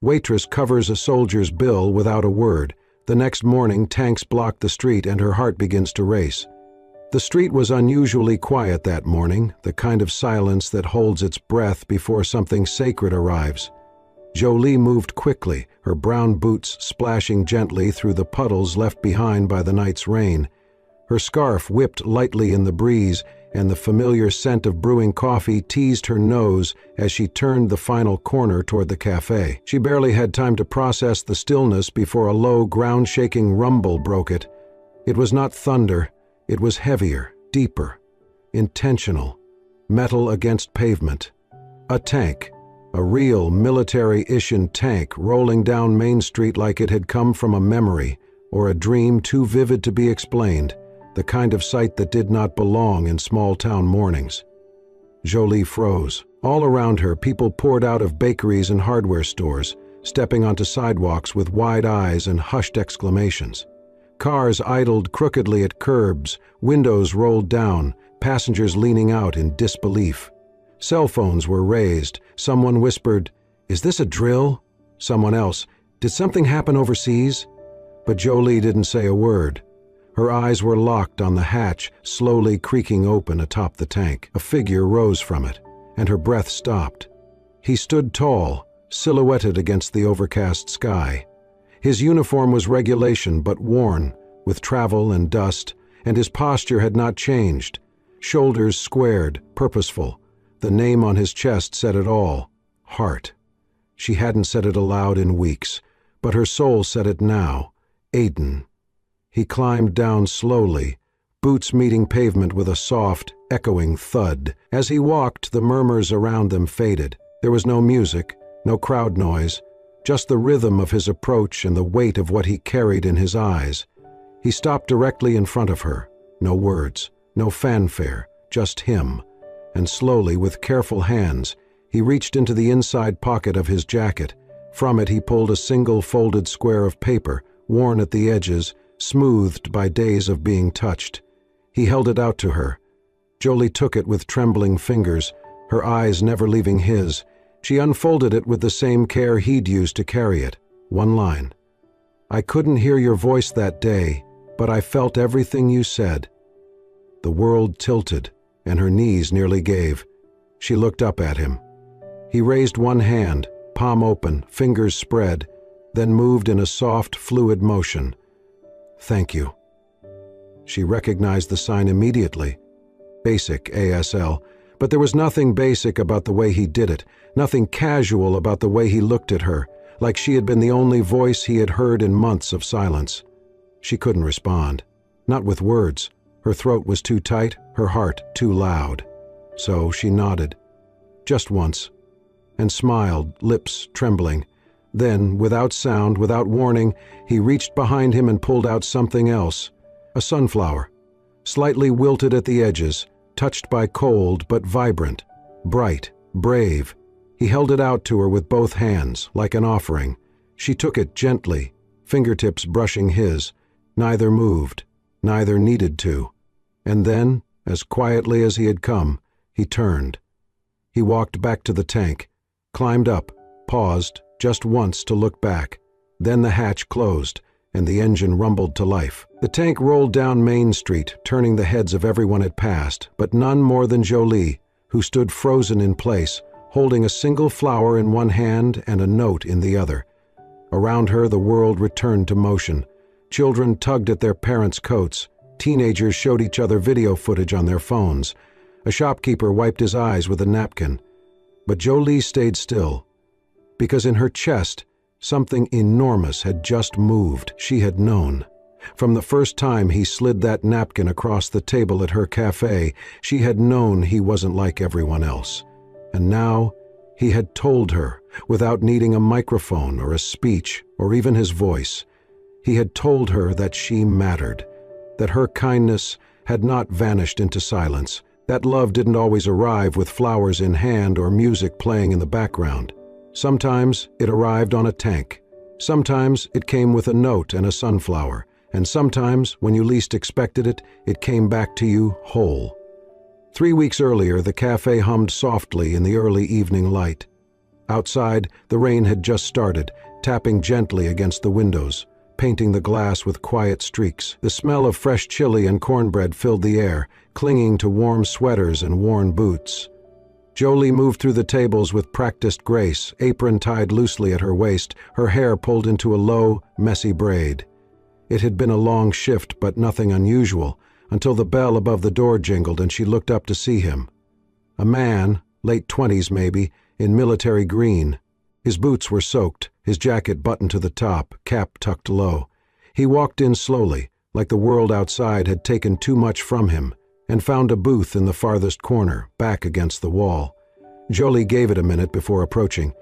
Waitress covers a soldier's bill without a word. The next morning, tanks block the street and her heart begins to race. The street was unusually quiet that morning, the kind of silence that holds its breath before something sacred arrives. Jolie moved quickly, her brown boots splashing gently through the puddles left behind by the night's rain. Her scarf whipped lightly in the breeze, and the familiar scent of brewing coffee teased her nose as she turned the final corner toward the cafe. She barely had time to process the stillness before a low, ground-shaking rumble broke it. It was not thunder. It was heavier, deeper, intentional, metal against pavement. A tank, a real military-issued tank rolling down Main Street like it had come from a memory or a dream too vivid to be explained, the kind of sight that did not belong in small-town mornings. Jolie froze. All around her, people poured out of bakeries and hardware stores, stepping onto sidewalks with wide eyes and hushed exclamations. Cars idled crookedly at curbs, windows rolled down, passengers leaning out in disbelief. Cell phones were raised. Someone whispered, "Is this a drill?" Someone else, "Did something happen overseas?" But Jolie didn't say a word. Her eyes were locked on the hatch, slowly creaking open atop the tank. A figure rose from it, and her breath stopped. He stood tall, silhouetted against the overcast sky. His uniform was regulation but worn, with travel and dust, and his posture had not changed. Shoulders squared, purposeful. The name on his chest said it all. Heart. She hadn't said it aloud in weeks, but her soul said it now. Aiden. He climbed down slowly, boots meeting pavement with a soft, echoing thud. As he walked, the murmurs around them faded. There was no music, no crowd noise, just the rhythm of his approach and the weight of what he carried in his eyes. He stopped directly in front of her. No words, no fanfare, just him. And slowly, with careful hands, he reached into the inside pocket of his jacket. From it he pulled a single folded square of paper, worn at the edges, smoothed by days of being touched. He held it out to her. Jolie took it with trembling fingers, her eyes never leaving his. She unfolded it with the same care he'd used to carry it. One line. "I couldn't hear your voice that day, but I felt everything you said." The world tilted, and her knees nearly gave. She looked up at him. He raised one hand, palm open, fingers spread, then moved in a soft, fluid motion. "Thank you." She recognized the sign immediately. Basic ASL, but there was nothing basic about the way he did it, nothing casual about the way he looked at her, like she had been the only voice he had heard in months of silence. She couldn't respond. Not with words. Her throat was too tight, her heart too loud. So she nodded. Just once. And smiled, lips trembling. Then, without sound, without warning, he reached behind him and pulled out something else. A sunflower. Slightly wilted at the edges, touched by cold but vibrant. Bright, brave. He held it out to her with both hands, like an offering. She took it gently, fingertips brushing his. Neither moved. Neither needed to. And then, as quietly as he had come, he turned. He walked back to the tank, climbed up, paused, just once to look back. Then the hatch closed, and the engine rumbled to life. The tank rolled down Main Street, turning the heads of everyone it passed, but none more than Jolie, who stood frozen in place, holding a single flower in one hand and a note in the other. Around her, the world returned to motion. Children tugged at their parents' coats. Teenagers showed each other video footage on their phones. A shopkeeper wiped his eyes with a napkin. But Jolie stayed still. Because in her chest, something enormous had just moved. She had known. From the first time he slid that napkin across the table at her cafe, she had known he wasn't like everyone else. And now, he had told her, without needing a microphone or a speech or even his voice. He had told her that she mattered, that her kindness had not vanished into silence, that love didn't always arrive with flowers in hand or music playing in the background. Sometimes it arrived on a tank. Sometimes it came with a note and a sunflower. And sometimes, when you least expected it, it came back to you whole. 3 weeks earlier, the cafe hummed softly in the early evening light. Outside, the rain had just started, tapping gently against the windows, painting the glass with quiet streaks. The smell of fresh chili and cornbread filled the air, clinging to warm sweaters and worn boots. Jolie moved through the tables with practiced grace, apron tied loosely at her waist, her hair pulled into a low, messy braid. It had been a long shift, but nothing unusual, until the bell above the door jingled and she looked up to see him. A man, late 20s maybe, in military green. His boots were soaked, his jacket buttoned to the top, cap tucked low. He walked in slowly, like the world outside had taken too much from him, and found a booth in the farthest corner, back against the wall. Jolie gave it a minute before approaching.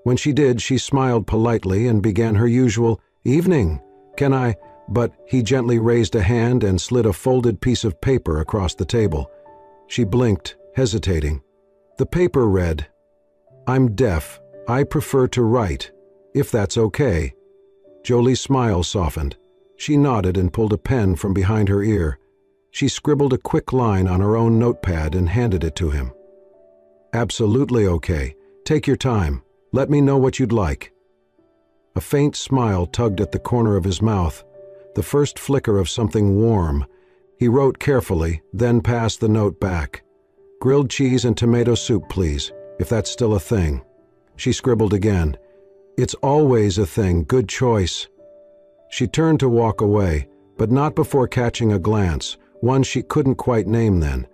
When she did, she smiled politely and began her usual, "Evening, can I—" But he gently raised a hand and slid a folded piece of paper across the table. She blinked, hesitating. The paper read, "I'm deaf. I prefer to write, if that's okay." Jolie's smile softened. She nodded and pulled a pen from behind her ear. She scribbled a quick line on her own notepad and handed it to him. "Absolutely okay. Take your time. Let me know what you'd like." A faint smile tugged at the corner of his mouth, the first flicker of something warm. He wrote carefully, then passed the note back. "Grilled cheese and tomato soup, please, if that's still a thing." She scribbled again. "It's always a thing. Good choice." She turned to walk away, but not before catching a glance, one she couldn't quite name then.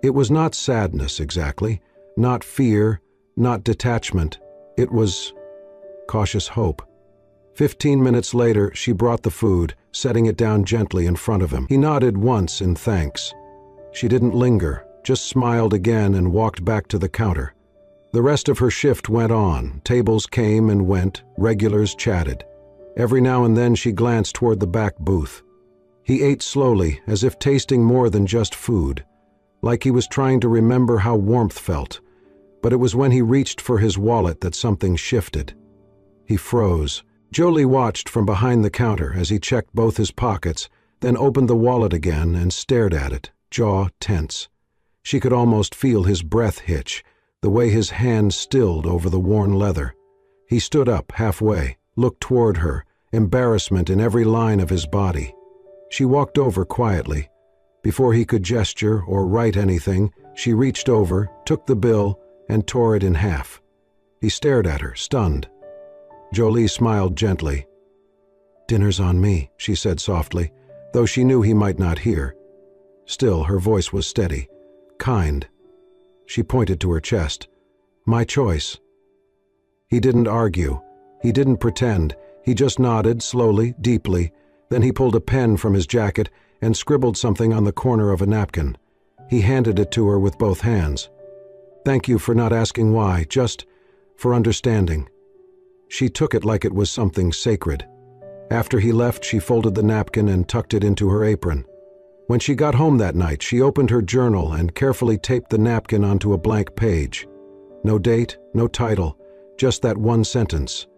It was not sadness exactly, not fear, not detachment. It was cautious hope. 15 minutes later, she brought the food, setting it down gently in front of him. He nodded once in thanks. She didn't linger, just smiled again and walked back to the counter. The rest of her shift went on. Tables came and went, regulars chatted. Every now and then she glanced toward the back booth. He ate slowly, as if tasting more than just food, like he was trying to remember how warmth felt. But it was when he reached for his wallet that something shifted. He froze. Jolie watched from behind the counter as he checked both his pockets, then opened the wallet again and stared at it, jaw tense. She could almost feel his breath hitch, the way his hand stilled over the worn leather. He stood up halfway, looked toward her, embarrassment in every line of his body. She walked over quietly. Before he could gesture or write anything, she reached over, took the bill, and tore it in half. He stared at her, stunned. Jolie smiled gently. "Dinner's on me," she said softly, though she knew he might not hear. Still, her voice was steady, kind. She pointed to her chest. "My choice." He didn't argue. He didn't pretend. He just nodded, slowly, deeply. Then he pulled a pen from his jacket and scribbled something on the corner of a napkin. He handed it to her with both hands. "Thank you for not asking why, just for understanding." She took it like it was something sacred. After he left, she folded the napkin and tucked it into her apron. When she got home that night, she opened her journal and carefully taped the napkin onto a blank page. No date, no title, just that one sentence.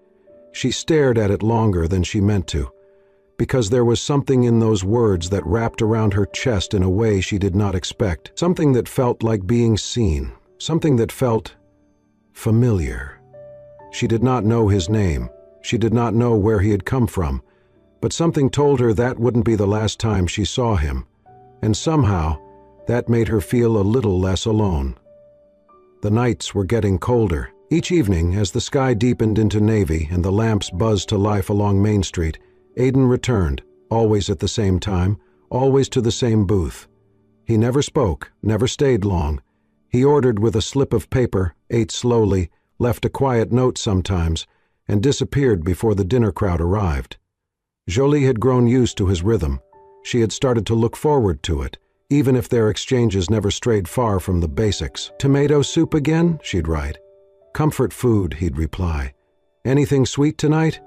She stared at it longer than she meant to, because there was something in those words that wrapped around her chest in a way she did not expect, something that felt like being seen, something that felt familiar. She did not know his name. She did not know where he had come from, but something told her that wouldn't be the last time she saw him, and somehow that made her feel a little less alone. The nights were getting colder. Each evening, as the sky deepened into navy and the lamps buzzed to life along Main Street, Aiden returned, always at the same time, always to the same booth. He never spoke, never stayed long. He ordered with a slip of paper, ate slowly, left a quiet note sometimes, and disappeared before the dinner crowd arrived. Jolie had grown used to his rhythm. She had started to look forward to it, even if their exchanges never strayed far from the basics. "Tomato soup again?" she'd write. "Comfort food," he'd reply. "Anything sweet tonight?"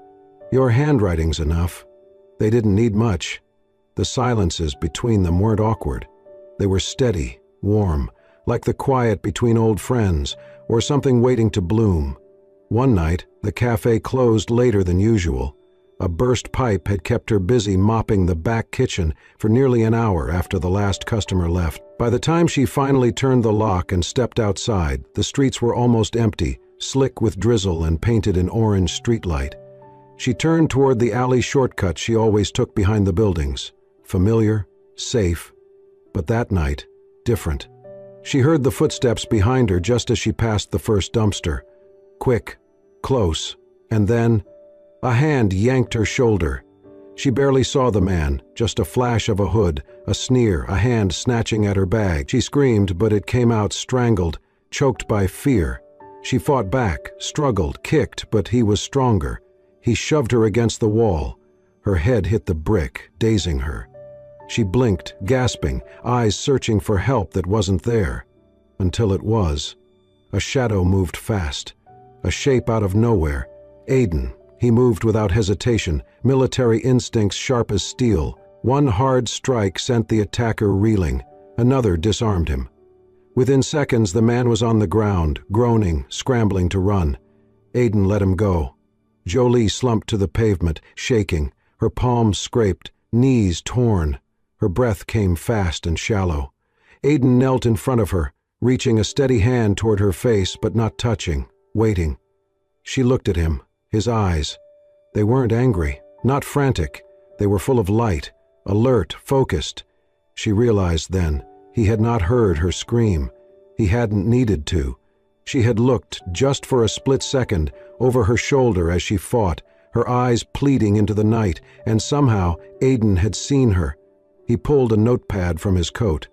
"Your handwriting's enough." They didn't need much. The silences between them weren't awkward. They were steady, warm, like the quiet between old friends, or something waiting to bloom. One night, the cafe closed later than usual. A burst pipe had kept her busy mopping the back kitchen for nearly an hour after the last customer left. By the time she finally turned the lock and stepped outside, the streets were almost empty, slick with drizzle and painted in orange streetlight. She turned toward the alley shortcut she always took behind the buildings. Familiar, safe, but that night, different. She heard the footsteps behind her just as she passed the first dumpster. Quick, close, and then a hand yanked her shoulder. She barely saw the man, just a flash of a hood, a sneer, a hand snatching at her bag. She screamed, but it came out strangled, choked by fear. She fought back, struggled, kicked, but he was stronger. He shoved her against the wall. Her head hit the brick, dazing her. She blinked, gasping, eyes searching for help that wasn't there. Until it was. A shadow moved fast. A shape out of nowhere. Aiden. He moved without hesitation, military instincts sharp as steel. One hard strike sent the attacker reeling. Another disarmed him. Within seconds, the man was on the ground, groaning, scrambling to run. Aiden let him go. Jolie slumped to the pavement, shaking, her palms scraped, knees torn. Her breath came fast and shallow. Aiden knelt in front of her, reaching a steady hand toward her face but not touching, waiting. She looked at him, his eyes. They weren't angry, not frantic. They were full of light, alert, focused. She realized then, he had not heard her scream. He hadn't needed to. She had looked, just for a split second, over her shoulder as she fought, her eyes pleading into the night, and somehow Aiden had seen her. He pulled a notepad from his coat.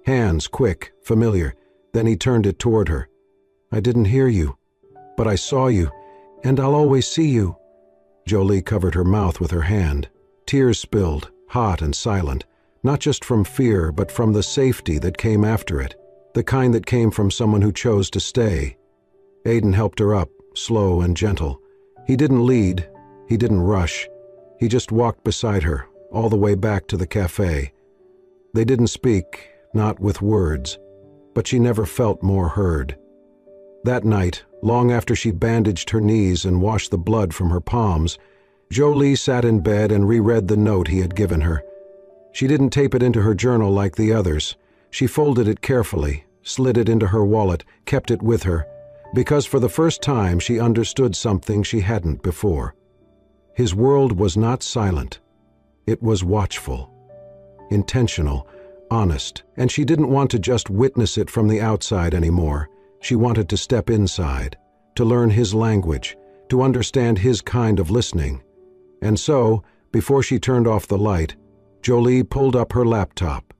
Hands quick, familiar. Then he turned it toward her. "I didn't hear you, but I saw you, and I'll always see you." Jolie covered her mouth with her hand. Tears spilled, hot and silent, not just from fear, but from the safety that came after it, the kind that came from someone who chose to stay. Aiden helped her up, slow and gentle. He didn't lead, he didn't rush. He just walked beside her, all the way back to the cafe. They didn't speak, not with words, but she never felt more heard. That night, long after she bandaged her knees and washed the blood from her palms, Jolie sat in bed and reread the note he had given her. She didn't tape it into her journal like the others. She folded it carefully, slid it into her wallet, kept it with her, because for the first time she understood something she hadn't before. His world was not silent. It was watchful, intentional, honest, and she didn't want to just witness it from the outside anymore. She wanted to step inside, to learn his language, to understand his kind of listening. And so, before she turned off the light, Jolie pulled up her laptop.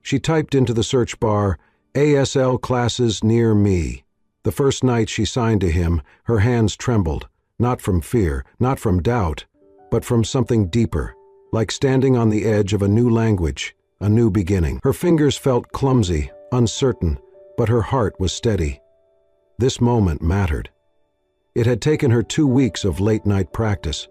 She typed into the search bar, "ASL classes near me." The first night she signed to him, her hands trembled, not from fear, not from doubt, but from something deeper, like standing on the edge of a new language, a new beginning. Her fingers felt clumsy, uncertain, but her heart was steady. This moment mattered. It had taken her 2 weeks of late-night practice.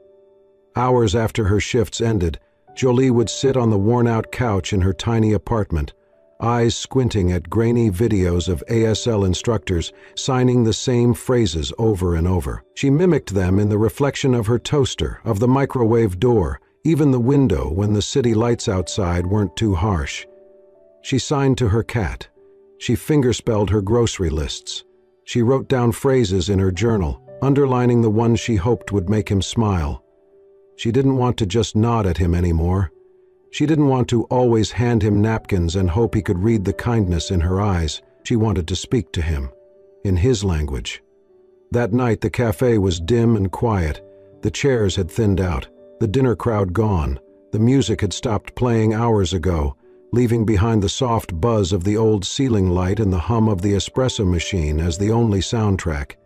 Hours after her shifts ended, Jolie would sit on the worn-out couch in her tiny apartment, eyes squinting at grainy videos of ASL instructors signing the same phrases over and over. She mimicked them in the reflection of her toaster, of the microwave door, even the window when the city lights outside weren't too harsh. She signed to her cat. She fingerspelled her grocery lists. She wrote down phrases in her journal, underlining the ones she hoped would make him smile. She didn't want to just nod at him anymore. She didn't want to always hand him napkins and hope he could read the kindness in her eyes. She wanted to speak to him, in his language. That night the cafe was dim and quiet. The chairs had thinned out, the dinner crowd gone. The music had stopped playing hours ago, leaving behind the soft buzz of the old ceiling light and the hum of the espresso machine as the only soundtrack.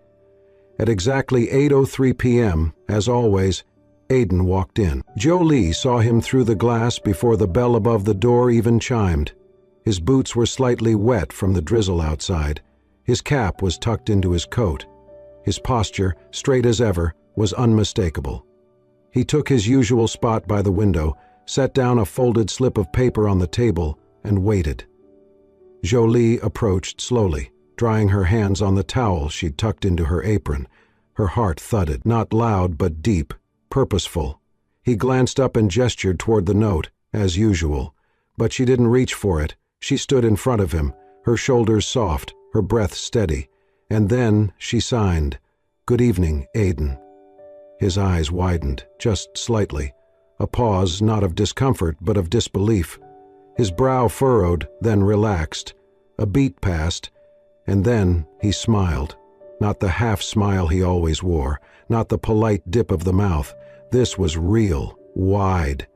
At exactly 8:03 p.m., as always, Aiden walked in. Jolie saw him through the glass before the bell above the door even chimed. His boots were slightly wet from the drizzle outside. His cap was tucked into his coat. His posture, straight as ever, was unmistakable. He took his usual spot by the window, set down a folded slip of paper on the table, and waited. Jolie approached slowly, drying her hands on the towel she'd tucked into her apron. Her heart thudded, not loud but deep, purposeful. He glanced up and gestured toward the note, as usual, but she didn't reach for it. She stood in front of him, her shoulders soft, her breath steady, and then she signed, "Good evening, Aiden." His eyes widened, just slightly, a pause not of discomfort but of disbelief. His brow furrowed, then relaxed. A beat passed, and then he smiled. Not the half-smile he always wore, not the polite dip of the mouth. This was real, wide,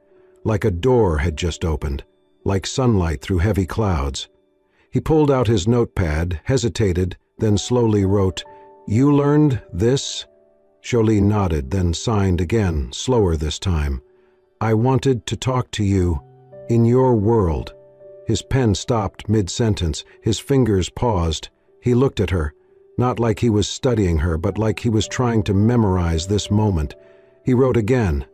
like a door had just opened, like sunlight through heavy clouds. He pulled out his notepad, hesitated, then slowly wrote, "You learned this?" Jolie nodded, then signed again, slower this time. "I wanted to talk to you in your world." His pen stopped mid-sentence, his fingers paused. He looked at her, not like he was studying her, but like he was trying to memorize this moment. He wrote again.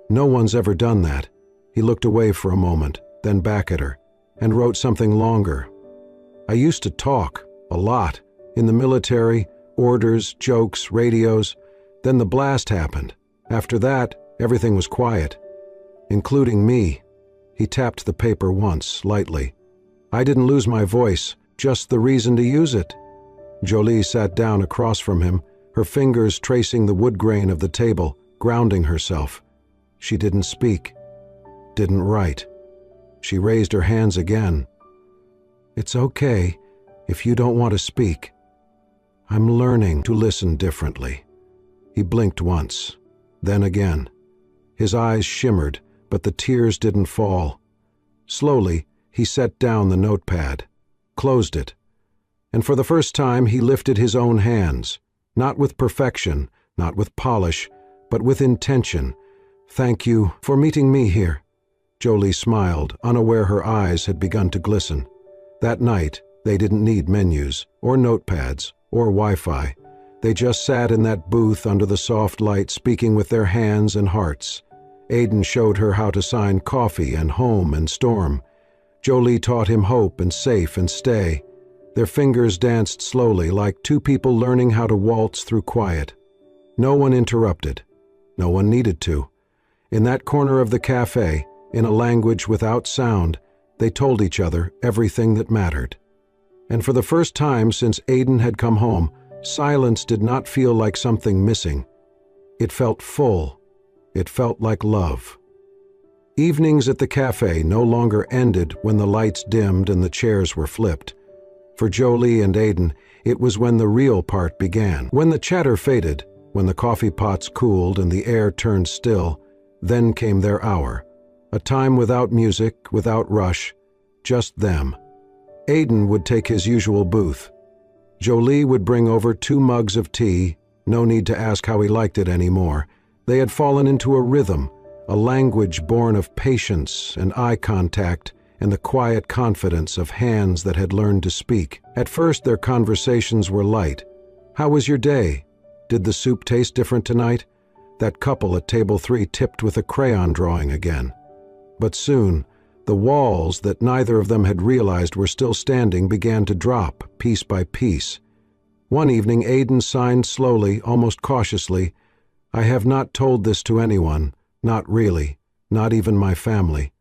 "No one's ever done that." He looked away for a moment, then back at her, and wrote something longer. "I used to talk, a lot, in the military, orders, jokes, radios. Then the blast happened. After that, everything was quiet, including me." He tapped the paper once, lightly. "I didn't lose my voice, just the reason to use it." Jolie sat down across from him, her fingers tracing the wood grain of the table, grounding herself. She didn't speak, didn't write. She raised her hands again. "It's okay if you don't want to speak. I'm learning to listen differently." He blinked once, then again. His eyes shimmered, but the tears didn't fall. Slowly, he set down the notepad, closed it, and for the first time he lifted his own hands, not with perfection, not with polish, but with intention. "Thank you for meeting me here." Jolie smiled, unaware her eyes had begun to glisten. That night, they didn't need menus, or notepads, or Wi-Fi. They just sat in that booth under the soft light, speaking with their hands and hearts. Aiden showed her how to sign coffee and home and storm. Jolie taught him hope and safe and stay. Their fingers danced slowly, like two people learning how to waltz through quiet. No one interrupted. No one needed to. In that corner of the cafe, in a language without sound, they told each other everything that mattered. And for the first time since Aiden had come home, silence did not feel like something missing. It felt full. It felt like love. Evenings at the cafe no longer ended when the lights dimmed and the chairs were flipped. For Jolie and Aiden, it was when the real part began. When the chatter faded, when the coffee pots cooled and the air turned still, then came their hour. A time without music, without rush, just them. Aiden would take his usual booth. Jolie would bring over 2 mugs of tea, no need to ask how he liked it anymore. They had fallen into a rhythm, a language born of patience and eye contact and the quiet confidence of hands that had learned to speak. At first their conversations were light. "How was your day? Did the soup taste different tonight?" That couple at table 3 tipped with a crayon drawing again. But soon, the walls that neither of them had realized were still standing began to drop, piece by piece. One evening Aiden signed slowly, almost cautiously, "I have not told this to anyone, not really, not even my family."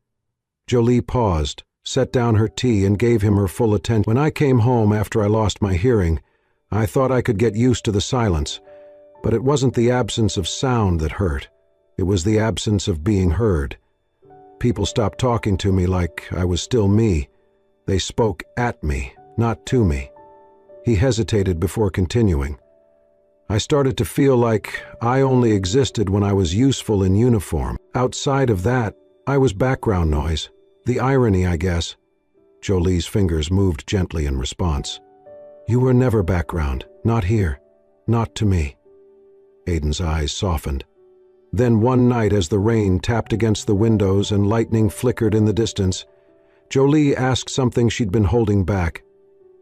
Jolie paused, set down her tea and gave him her full attention. "When I came home after I lost my hearing, I thought I could get used to the silence, but it wasn't the absence of sound that hurt. It was the absence of being heard. People stopped talking to me like I was still me. They spoke at me, not to me." He hesitated before continuing. "I started to feel like I only existed when I was useful in uniform. Outside of that, I was background noise. The irony, I guess." Jolie's fingers moved gently in response. "You were never background, not here, not to me." Aiden's eyes softened. Then one night as the rain tapped against the windows and lightning flickered in the distance, Jolie asked something she'd been holding back.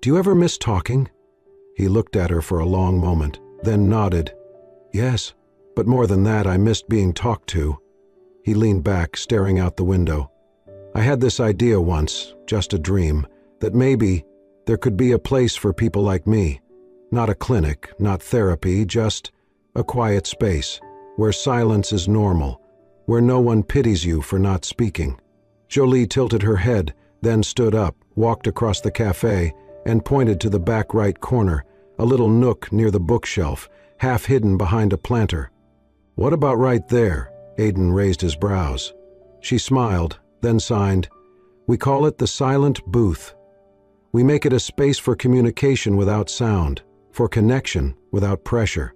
"Do you ever miss talking?" He looked at her for a long moment, then nodded. "Yes, but more than that, I missed being talked to." He leaned back, staring out the window. "I had this idea once, just a dream, that maybe there could be a place for people like me. Not a clinic, not therapy, just a quiet space, where silence is normal, where no one pities you for not speaking." Jolie tilted her head, then stood up, walked across the cafe, and pointed to the back right corner, a little nook near the bookshelf, half hidden behind a planter. "What about right there?" Aiden raised his brows. She smiled, then signed, "We call it the silent booth. We make it a space for communication without sound, for connection without pressure."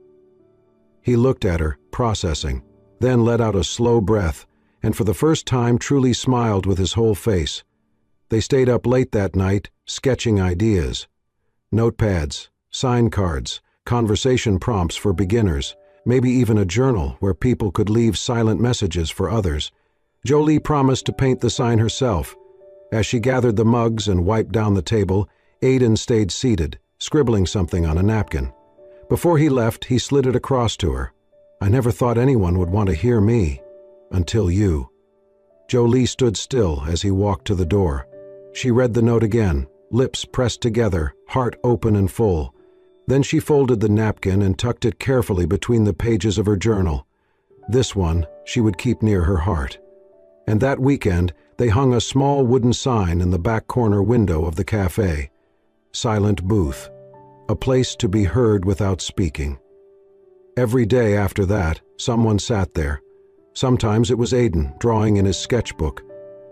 He looked at her, processing, then let out a slow breath, and for the first time truly smiled with his whole face. They stayed up late that night, sketching ideas. Notepads, sign cards, conversation prompts for beginners, maybe even a journal where people could leave silent messages for others. Jolie promised to paint the sign herself. As she gathered the mugs and wiped down the table, Aiden stayed seated, scribbling something on a napkin. Before he left, he slid it across to her. "I never thought anyone would want to hear me. Until you." Jolie stood still as he walked to the door. She read the note again, lips pressed together, heart open and full. Then she folded the napkin and tucked it carefully between the pages of her journal. This one she would keep near her heart. And that weekend, they hung a small wooden sign in the back corner window of the cafe. Silent booth. A place to be heard without speaking. Every day after that, someone sat there. Sometimes it was Aiden, drawing in his sketchbook.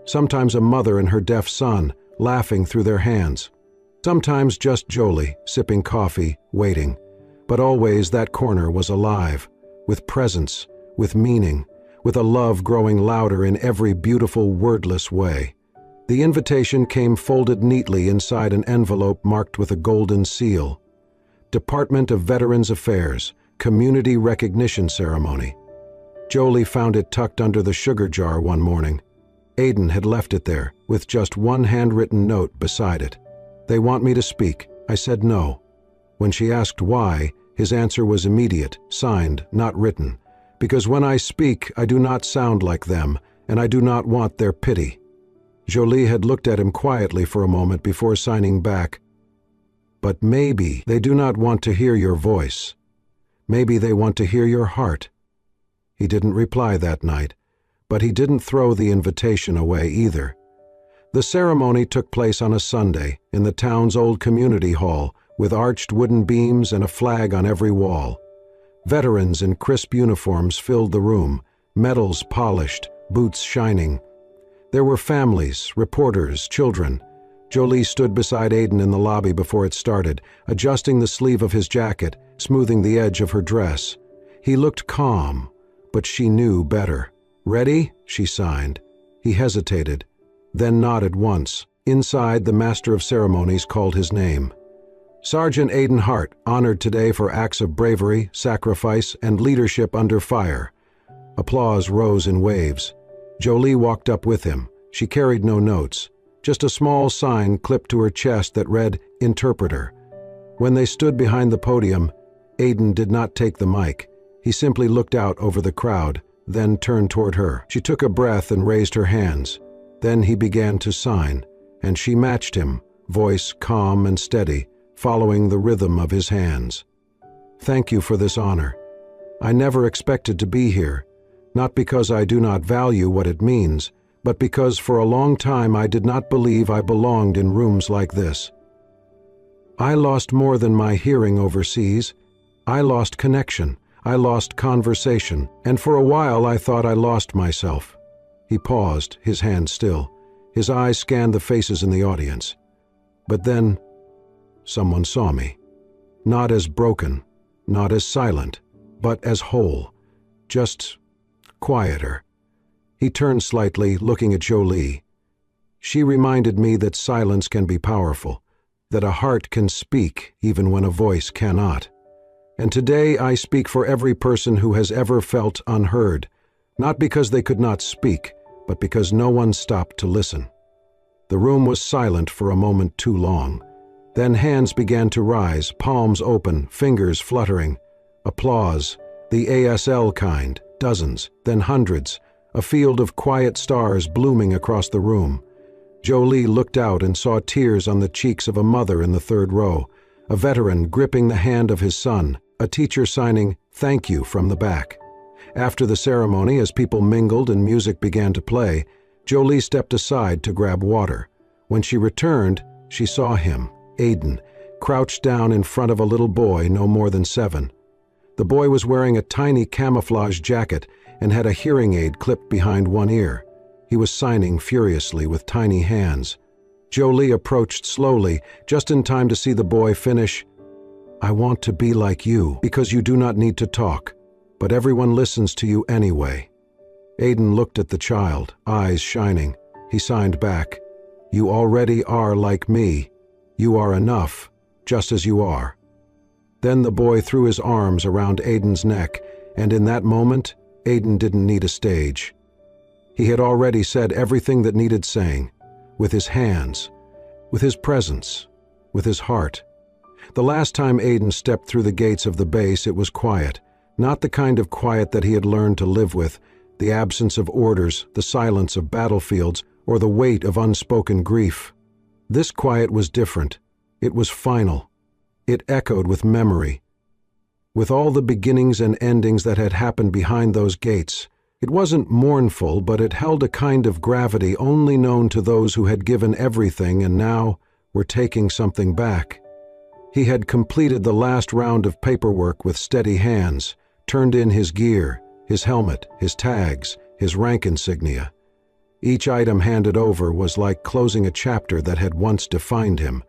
Sometimes a mother and her deaf son, laughing through their hands. Sometimes just Jolie, sipping coffee, waiting. But always that corner was alive, with presence, with meaning, with a love growing louder in every beautiful, wordless way. The invitation came folded neatly inside an envelope marked with a golden seal. Department of Veterans Affairs, Community Recognition Ceremony. Jolie found it tucked under the sugar jar one morning. Aiden had left it there, with just one handwritten note beside it. "They want me to speak." I said no. When she asked why, his answer was immediate, signed, not written. "Because when I speak, I do not sound like them, and I do not want their pity." Jolie had looked at him quietly for a moment before signing back. "But maybe they do not want to hear your voice. Maybe they want to hear your heart." He didn't reply that night, but he didn't throw the invitation away either. The ceremony took place on a Sunday in the town's old community hall, with arched wooden beams and a flag on every wall. Veterans in crisp uniforms filled the room, medals polished, boots shining. There were families, reporters, children. Jolie stood beside Aiden in the lobby before it started, adjusting the sleeve of his jacket, smoothing the edge of her dress. He looked calm, but she knew better. "Ready?" she signed. He hesitated, then nodded once. Inside, the master of ceremonies called his name. "Sergeant Aiden Hart, honored today for acts of bravery, sacrifice, and leadership under fire." Applause rose in waves. Jolie walked up with him. She carried no notes, just a small sign clipped to her chest that read, "Interpreter." When they stood behind the podium, Aiden did not take the mic. He simply looked out over the crowd, then turned toward her. She took a breath and raised her hands. Then he began to sign, and she matched him, voice calm and steady, following the rhythm of his hands. "Thank you for this honor. I never expected to be here, not because I do not value what it means, but because for a long time I did not believe I belonged in rooms like this. I lost more than my hearing overseas. I lost connection. I lost conversation, and for a while I thought I lost myself." He paused, his hand still. His eyes scanned the faces in the audience. But then, someone saw me. Not as broken, not as silent, but as whole. Just quieter. He turned slightly, looking at Jolie. She reminded me that silence can be powerful, that a heart can speak even when a voice cannot. And today I speak for every person who has ever felt unheard, not because they could not speak, but because no one stopped to listen. The room was silent for a moment too long. Then hands began to rise, palms open, fingers fluttering. Applause, the ASL kind, dozens, then hundreds, a field of quiet stars blooming across the room. Jolie looked out and saw tears on the cheeks of a mother in the third row, a veteran gripping the hand of his son, a teacher signing "Thank you" from the back. After the ceremony, as people mingled and music began to play, Jolie stepped aside to grab water. When she returned, she saw him, Aiden, crouched down in front of a little boy no more than 7. The boy was wearing a tiny camouflage jacket and had a hearing aid clipped behind one ear. He was signing furiously with tiny hands. Jolie approached slowly, just in time to see the boy finish, "I want to be like you because you do not need to talk, but everyone listens to you anyway." Aiden looked at the child, eyes shining. He signed back, "You already are like me. You are enough, just as you are." Then the boy threw his arms around Aiden's neck, and in that moment, Aiden didn't need a stage. He had already said everything that needed saying, with his hands, with his presence, with his heart. The last time Aiden stepped through the gates of the base, it was quiet, not the kind of quiet that he had learned to live with, the absence of orders, the silence of battlefields, or the weight of unspoken grief. This quiet was different. It was final. It echoed with memory. With all the beginnings and endings that had happened behind those gates, it wasn't mournful, but it held a kind of gravity only known to those who had given everything and now were taking something back. He had completed the last round of paperwork with steady hands, turned in his gear, his helmet, his tags, his rank insignia. Each item handed over was like closing a chapter that had once defined him.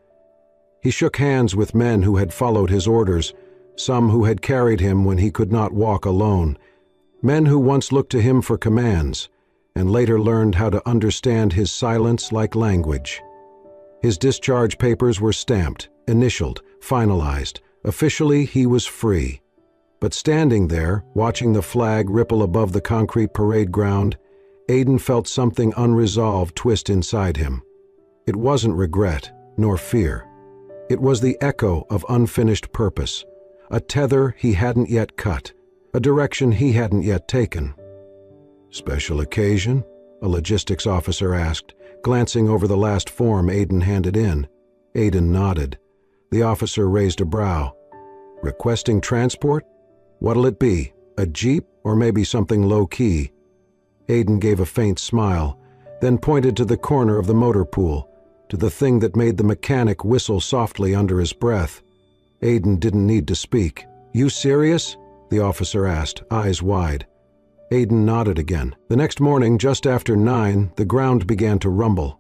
He shook hands with men who had followed his orders, some who had carried him when he could not walk alone, men who once looked to him for commands, and later learned how to understand his silence like language. His discharge papers were stamped, initialed, finalized. Officially, he was free. But standing there, watching the flag ripple above the concrete parade ground, Aiden felt something unresolved twist inside him. It wasn't regret, nor fear. It was the echo of unfinished purpose, a tether he hadn't yet cut, a direction he hadn't yet taken. "Special occasion?" a logistics officer asked, glancing over the last form Aiden handed in. Aiden nodded. The officer raised a brow. "Requesting transport? What'll it be? A jeep or maybe something low-key?" Aiden gave a faint smile, then pointed to the corner of the motor pool, to the thing that made the mechanic whistle softly under his breath. Aiden didn't need to speak. "You serious?" the officer asked, eyes wide. Aiden nodded again. The next morning, just after 9, the ground began to rumble.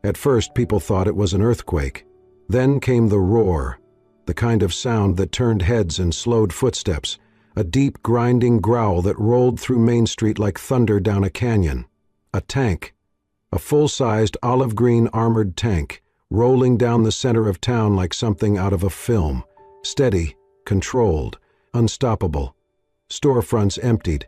At first, people thought it was an earthquake. Then came the roar, the kind of sound that turned heads and slowed footsteps, a deep, grinding growl that rolled through Main Street like thunder down a canyon. A tank, a full-sized olive-green armored tank, rolling down the center of town like something out of a film, steady, controlled, unstoppable. Storefronts emptied.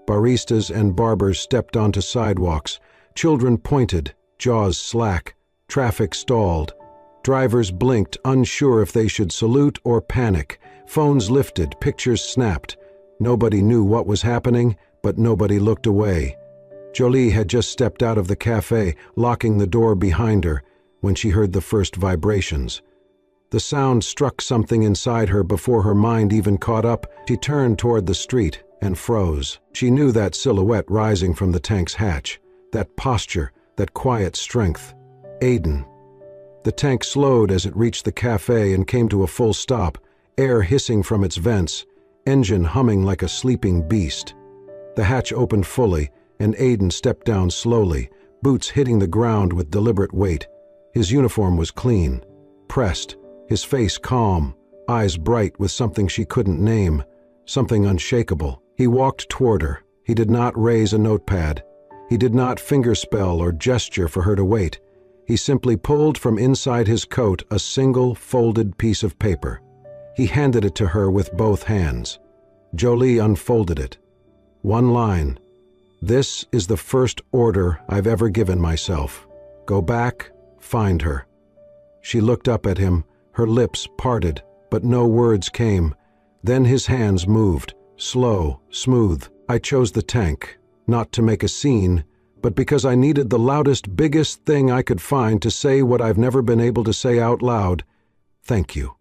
Baristas and barbers stepped onto sidewalks. Children pointed, jaws slack. Traffic stalled. Drivers blinked, unsure if they should salute or panic. Phones lifted, pictures snapped. Nobody knew what was happening, but nobody looked away. Jolie had just stepped out of the cafe, locking the door behind her, when she heard the first vibrations. The sound struck something inside her before her mind even caught up. She turned toward the street and froze. She knew that silhouette rising from the tank's hatch, that posture, that quiet strength. Aiden. The tank slowed as it reached the cafe and came to a full stop, air hissing from its vents, engine humming like a sleeping beast. The hatch opened fully, and Aiden stepped down slowly, boots hitting the ground with deliberate weight. His uniform was clean, pressed, his face calm, eyes bright with something she couldn't name, something unshakable. He walked toward her. He did not raise a notepad. He did not fingerspell or gesture for her to wait. He simply pulled from inside his coat a single folded piece of paper. He handed it to her with both hands. Jolie unfolded it. One line. "This is the first order I've ever given myself. Go back, find her." She looked up at him, her lips parted, but no words came. Then his hands moved, slow, smooth. "I chose the tank, not to make a scene, but because I needed the loudest, biggest thing I could find to say what I've never been able to say out loud. Thank you."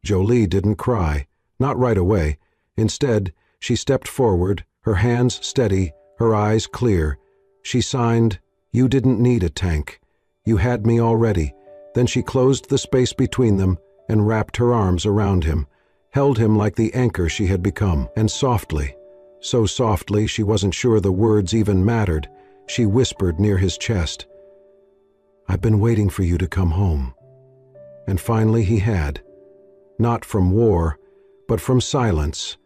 Jolie didn't cry, not right away. Instead, she stepped forward, her hands steady, her eyes clear. She signed, "You didn't need a tank. You had me already." Then she closed the space between them and wrapped her arms around him. held him like the anchor she had become, and softly, so softly she wasn't sure the words even mattered, she whispered near his chest, "I've been waiting for you to come home." And finally he had. Not from war, but from silence.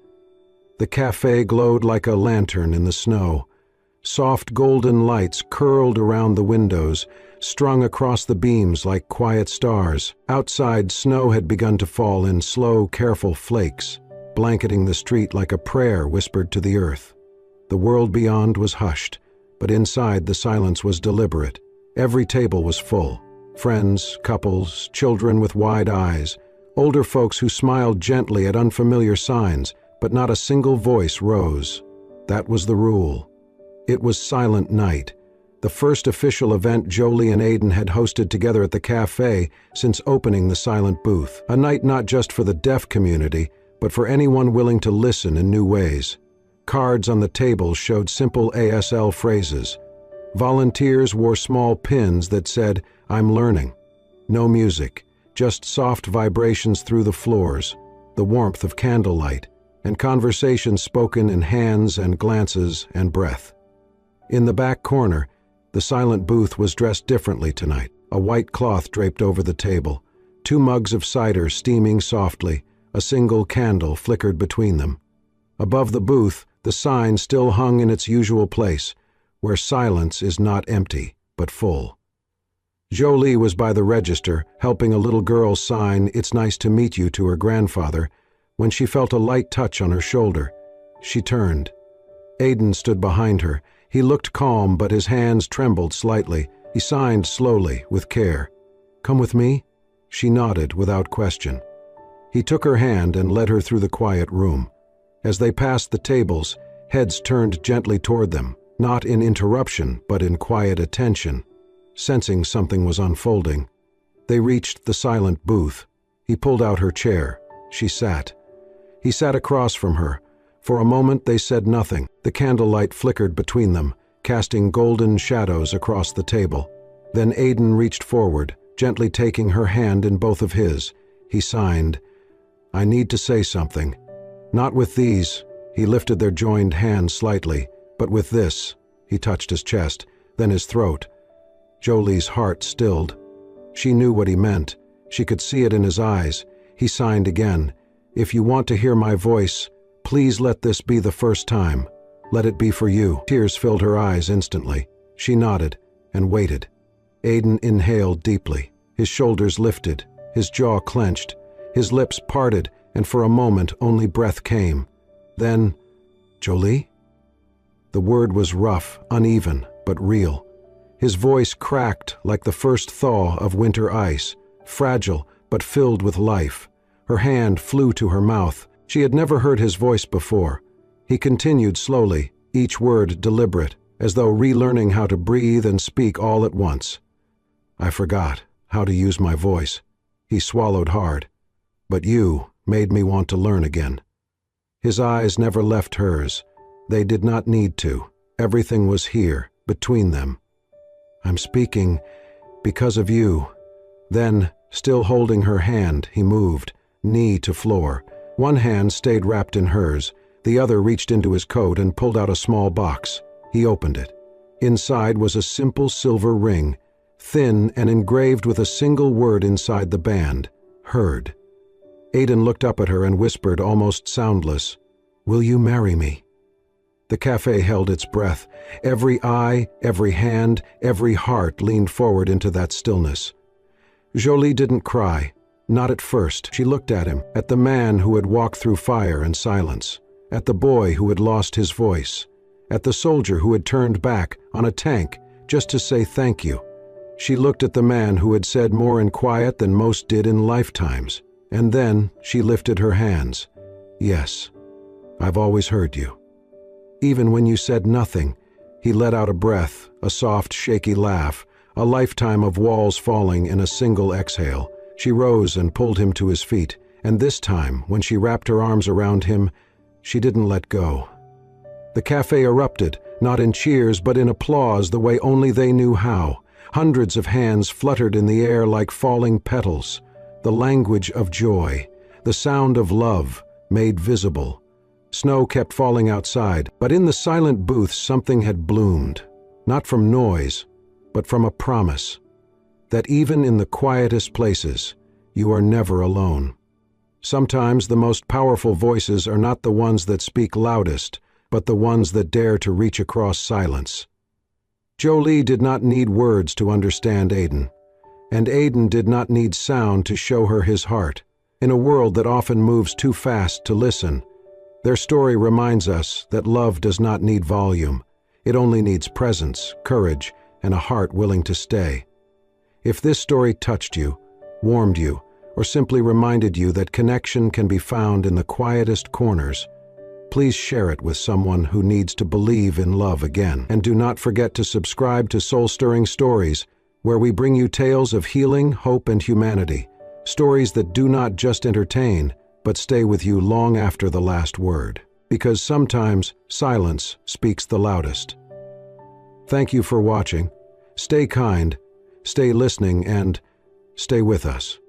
The cafe glowed like a lantern in the snow. Soft golden lights curled around the windows, strung across the beams like quiet stars. Outside, snow had begun to fall in slow, careful flakes, blanketing the street like a prayer whispered to the earth. The world beyond was hushed, but inside the silence was deliberate. Every table was full. Friends, couples, children with wide eyes, older folks who smiled gently at unfamiliar signs, but not a single voice rose. That was the rule. It was silent night, the first official event Jolie and Aidan had hosted together at the cafe since opening the silent booth. A night not just for the deaf community, but for anyone willing to listen in new ways. Cards on the table showed simple ASL phrases. Volunteers wore small pins that said, "I'm learning." No music, just soft vibrations through the floors, the warmth of candlelight, and conversations spoken in hands and glances and breath. In the back corner, the silent booth was dressed differently tonight. A white cloth draped over the table, 2 mugs of cider steaming softly, a single candle flickered between them. Above the booth, the sign still hung in its usual place, where silence is not empty, but full. Jolie was by the register, helping a little girl sign "It's nice to meet you" to her grandfather, when she felt a light touch on her shoulder. She turned. Aidan stood behind her. He looked calm, but his hands trembled slightly. He signed slowly, with care. "Come with me?" She nodded without question. He took her hand and led her through the quiet room. As they passed the tables, heads turned gently toward them, not in interruption, but in quiet attention, sensing something was unfolding. They reached the silent booth. He pulled out her chair. She sat. He sat across from her. For a moment they said nothing. The candlelight flickered between them, casting golden shadows across the table. Then Aidan reached forward, gently taking her hand in both of his. He signed, "I need to say something. Not with these," he lifted their joined hands slightly, "but with this." He touched his chest, then his throat. Jolie's heart stilled. She knew what he meant. She could see it in his eyes. He signed again, "If you want to hear my voice, please let this be the first time. Let it be for you." Tears filled her eyes instantly. She nodded and waited. Aidan inhaled deeply. His shoulders lifted, his jaw clenched, his lips parted, and for a moment only breath came. Then, "Jolie?" The word was rough, uneven, but real. His voice cracked like the first thaw of winter ice, fragile but filled with life. Her hand flew to her mouth. She had never heard his voice before. He continued slowly, each word deliberate, as though relearning how to breathe and speak all at once. "I forgot how to use my voice." He swallowed hard. "But you made me want to learn again." His eyes never left hers. They did not need to. Everything was here, between them. "I'm speaking because of you." Then, still holding her hand, he moved, knee to floor. One hand stayed wrapped in hers. The other reached into his coat and pulled out a small box. He opened it. Inside was a simple silver ring, thin and engraved with a single word inside the band, "Heard." Aidan looked up at her and whispered, almost soundless, "Will you marry me?" The cafe held its breath. Every eye, every hand, every heart leaned forward into that stillness. Jolie didn't cry. Not at first. She looked at him, at the man who had walked through fire and silence, at the boy who had lost his voice, at the soldier who had turned back on a tank just to say thank you. She looked at the man who had said more in quiet than most did in lifetimes. And then she lifted her hands. "Yes, I've always heard you." Even when you said nothing, he let out a breath, a soft, shaky laugh, a lifetime of walls falling in a single exhale. She rose and pulled him to his feet, and this time, when she wrapped her arms around him, she didn't let go. The cafe erupted, not in cheers but in applause the way only they knew how. Hundreds of hands fluttered in the air like falling petals. The language of joy, the sound of love made visible. Snow kept falling outside, but in the silent booths something had bloomed, not from noise, but from a promise, that even in the quietest places, you are never alone. Sometimes the most powerful voices are not the ones that speak loudest, but the ones that dare to reach across silence. Jolie did not need words to understand Aiden, and Aiden did not need sound to show her his heart. In a world that often moves too fast to listen, their story reminds us that love does not need volume. It only needs presence, courage, and a heart willing to stay. If this story touched you, warmed you, or simply reminded you that connection can be found in the quietest corners, please share it with someone who needs to believe in love again. And do not forget to subscribe to Soul-Stirring Stories, where we bring you tales of healing, hope, and humanity. Stories that do not just entertain, but stay with you long after the last word. Because sometimes silence speaks the loudest. Thank you for watching. Stay kind, stay listening, and stay with us.